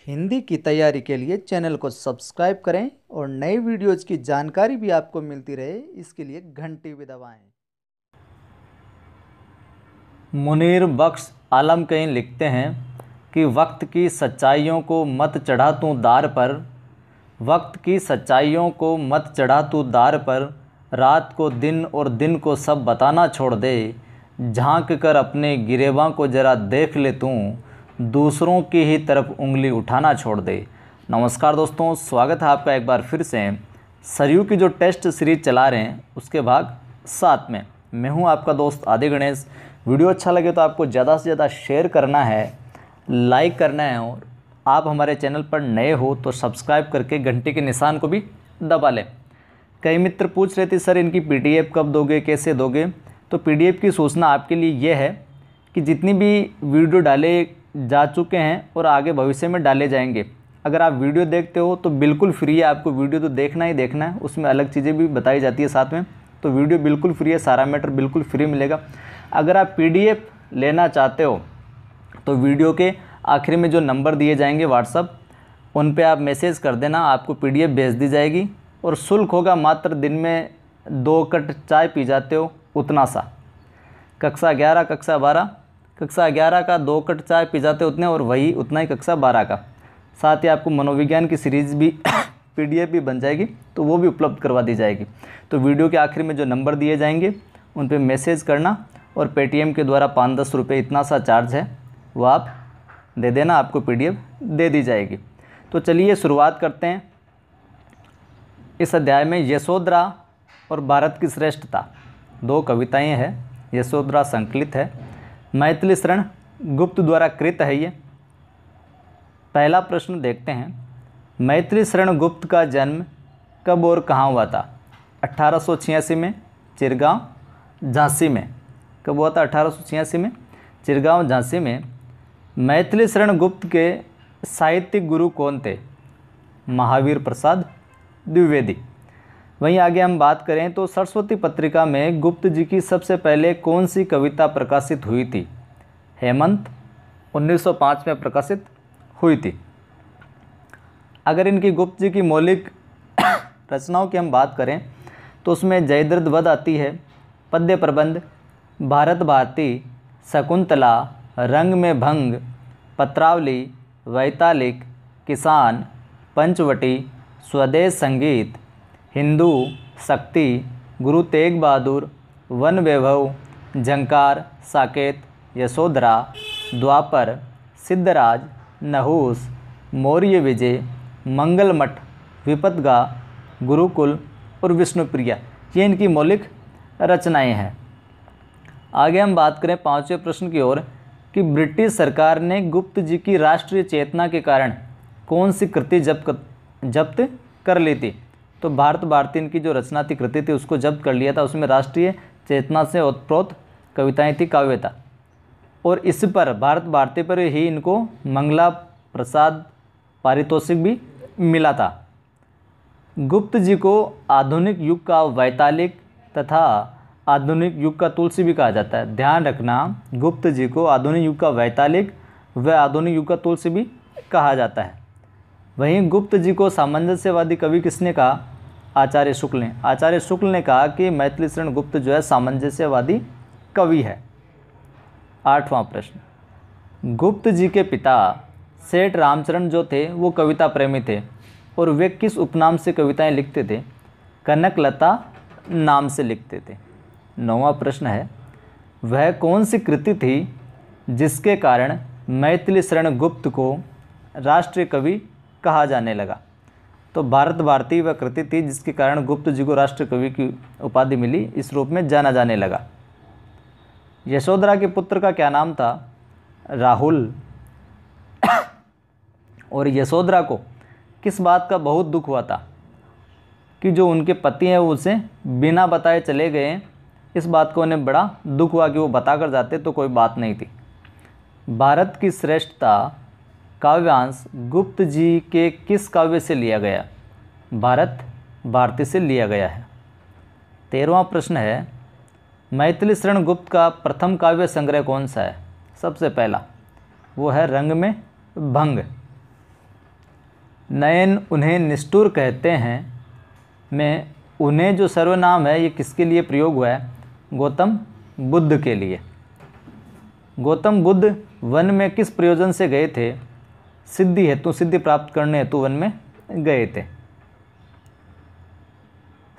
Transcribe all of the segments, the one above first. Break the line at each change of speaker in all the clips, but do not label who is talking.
हिंदी की तैयारी के लिए चैनल को सब्सक्राइब करें और नई वीडियोज़ की जानकारी भी आपको मिलती रहे, इसके लिए घंटी भी दबाएं।
मुनीर बख्श आलम कहीं लिखते हैं कि वक्त की सच्चाइयों को मत चढ़ा तू दार पर, वक्त की सच्चाइयों को मत चढ़ा तू दार पर, रात को दिन और दिन को सब बताना छोड़ दे, झांक कर अपने गिरेबां को ज़रा देख ले तू, दूसरों की ही तरफ उंगली उठाना छोड़ दे। नमस्कार दोस्तों, स्वागत है आपका एक बार फिर से सरयू की जो टेस्ट सीरीज चला रहे हैं उसके भाग 7 में। मैं हूं आपका दोस्त आदि गणेश। वीडियो अच्छा लगे तो आपको ज़्यादा से ज़्यादा शेयर करना है, लाइक करना है और आप हमारे चैनल पर नए हो तो सब्सक्राइब करके घंटे के निशान को भी दबा लें। कई मित्र पूछ रहे थे सर इनकी पीडीएफ कब दोगे, कैसे दोगे। तो पीडीएफ की सूचना आपके लिए ये है कि जितनी भी वीडियो डाले जा चुके हैं और आगे भविष्य में डाले जाएंगे, अगर आप वीडियो देखते हो तो बिल्कुल फ्री है, आपको वीडियो तो देखना ही देखना है, उसमें अलग चीज़ें भी बताई जाती है साथ में। तो वीडियो बिल्कुल फ्री है, सारा मैटर बिल्कुल फ्री मिलेगा। अगर आप पीडीएफ लेना चाहते हो तो वीडियो के आखिर में जो नंबर दिए जाएंगे व्हाट्सअप, उन पे आप मैसेज कर देना, आपको पीडीएफ भेज दी जाएगी। और शुल्क होगा मात्र दिन में 2 कट चाय पी जाते हो उतना सा। कक्षा 11 कक्षा 12, कक्षा 11 का 2 कट चाय पी जाते उतने और वही उतना ही कक्षा 12 का। साथ ही आपको मनोविज्ञान की सीरीज़ भी पीडीएफ भी बन जाएगी, तो वो भी उपलब्ध करवा दी जाएगी। तो वीडियो के आखिर में जो नंबर दिए जाएंगे उन पे मैसेज करना और पेटीएम के द्वारा 5-10 रुपये इतना सा चार्ज है वो आप दे देना, आपको पीडीएफ दे दी जाएगी। तो चलिए शुरुआत करते हैं। इस अध्याय में यशोधरा और भारत की श्रेष्ठता 2 कविताएं हैं। यशोधरा संकलित है, मैथिली शरण गुप्त द्वारा कृत है ये। पहला प्रश्न देखते हैं, मैथिली शरण गुप्त का जन्म कब और कहाँ हुआ था? 1886 में चिरगांव झांसी में। कब हुआ था? 1886 में चिरगांव झांसी में। मैथिली शरण गुप्त के साहित्यिक गुरु कौन थे? महावीर प्रसाद द्विवेदी। वहीं आगे हम बात करें तो सरस्वती पत्रिका में गुप्त जी की सबसे पहले कौन सी कविता प्रकाशित हुई थी? हेमंत 1905 में प्रकाशित हुई थी। अगर इनकी गुप्त जी की मौलिक रचनाओं की हम बात करें तो उसमें जयद्रथ वध आती है, पद्य प्रबंध, भारत भारती, शकुंतला, रंग में भंग, पत्रावली, वैतालिक, किसान, पंचवटी, स्वदेश संगीत, हिंदू, शक्ति, गुरु तेग बहादुर, वन वैभव, झंकार, साकेत, यशोधरा, द्वापर, सिद्धराज, नहुस, मौर्य विजय, मंगलमठ, विपदगा, गुरुकुल और विष्णुप्रिया, ये इनकी मौलिक रचनाएं हैं। आगे हम बात करें 5वें प्रश्न की ओर कि ब्रिटिश सरकार ने गुप्त जी की राष्ट्रीय चेतना के कारण कौन सी कृति जब्त कर ली थी? तो भारत भारती इनकी जो रचना थी, कृति थी, उसको जब्त कर लिया था। उसमें राष्ट्रीय चेतना से ओतप्रोत कविताएं थी, काव्य था। और इस पर भारत भारती पर ही इनको मंगला प्रसाद पारितोषिक भी मिला था। गुप्त जी को आधुनिक युग का वैतालिक तथा आधुनिक युग का तुलसी भी कहा जाता है। ध्यान रखना, गुप्त जी को आधुनिक युग का वैतालिक व आधुनिक युग का तुलसी भी कहा जाता है। वहीं गुप्त जी को सामंजस्यवादी कवि किसने कहा? आचार्य शुक्ल ने। आचार्य शुक्ल ने कहा कि मैथिली शरण गुप्त जो है सामंजस्यवादी कवि है। 8वां प्रश्न, गुप्त जी के पिता सेठ रामचरण जो थे वो कविता प्रेमी थे और वे किस उपनाम से कविताएं लिखते थे? कनकलता नाम से लिखते थे। 9वां प्रश्न है, वह कौन सी कृति थी जिसके कारण मैथिली शरण गुप्त को राष्ट्रीय कवि कहा जाने लगा? तो भारत भारती वह कृति थी जिसके कारण गुप्त जी को राष्ट्रीय कवि की उपाधि मिली, इस रूप में जाना जाने लगा। यशोधरा के पुत्र का क्या नाम था? राहुल। और यशोधरा को किस बात का बहुत दुख हुआ था कि जो उनके पति हैं वो उसे बिना बताए चले गए? इस बात को उन्हें बड़ा दुख हुआ कि वो बता कर जाते तो कोई बात नहीं थी। भारत की श्रेष्ठता काव्यांश गुप्त जी के किस काव्य से लिया गया? भारत भारती से लिया गया है। 13वां प्रश्न है, मैथिली शरण गुप्त का प्रथम काव्य संग्रह कौन सा है? सबसे पहला वो है रंग में भंग। नयन उन्हें निष्ठुर कहते हैं में उन्हें जो सर्वनाम है ये किसके लिए प्रयोग हुआ है? गौतम बुद्ध के लिए। गौतम बुद्ध वन में किस प्रयोजन से गए थे? सिद्धि हेतु, सिद्धि प्राप्त करने हेतु वन में गए थे।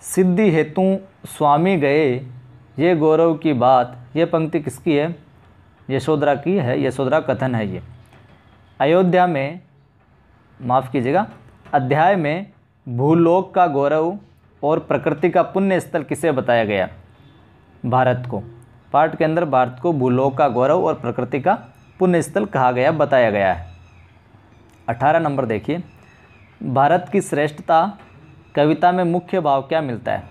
सिद्धि हेतु स्वामी गए, ये गौरव की बात, ये पंक्ति किसकी है? यशोधरा की है। यशोधरा कथन है ये। अयोध्या में, माफ़ कीजिएगा, अध्याय में भूलोक का गौरव और प्रकृति का पुण्य स्थल किसे बताया गया? भारत को। पाठ के अंदर भारत को भूलोक का गौरव और प्रकृति का पुण्य स्थल कहा गया, बताया गया है। 18 नंबर देखिए, भारत की श्रेष्ठता कविता में मुख्य भाव क्या मिलता है?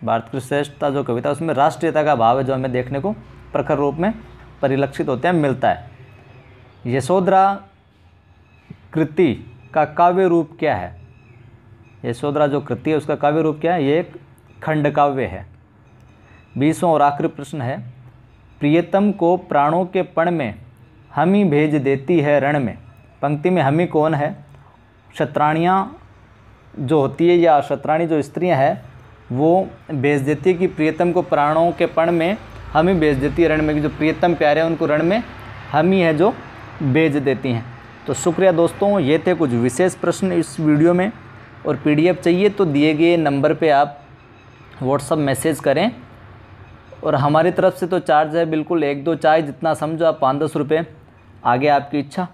भारत की श्रेष्ठता जो कविता, उसमें राष्ट्रीयता का भाव है जो हमें देखने को प्रखर रूप में परिलक्षित होते हैं, मिलता है। यशोधरा कृति का काव्य रूप क्या है? यशोधरा जो कृति है उसका काव्य रूप क्या है? ये एक खंड काव्य है। 20वां और आखिरी प्रश्न है, प्रियतम को प्राणों के पण में हमी भेज देती है रण में। पंक्ति में हमी कौन है? क्षत्राणियाँ जो होती है या क्षत्राणी जो स्त्रियाँ हैं वो भेज देती है कि प्रियतम को प्राणों के पण में हमी भेज देती है रण में, कि जो प्रियतम प्यारे हैं उनको रण में हमी है जो भेज देती हैं। तो शुक्रिया दोस्तों, ये थे कुछ विशेष प्रश्न इस वीडियो में। और PDF चाहिए तो दिए गए नंबर पे आप व्हाट्सअप मैसेज करें। और हमारी तरफ से तो चार्ज है बिल्कुल 1-2 चाय जितना समझो आप, 5-10 रुपये, आगे आपकी इच्छा।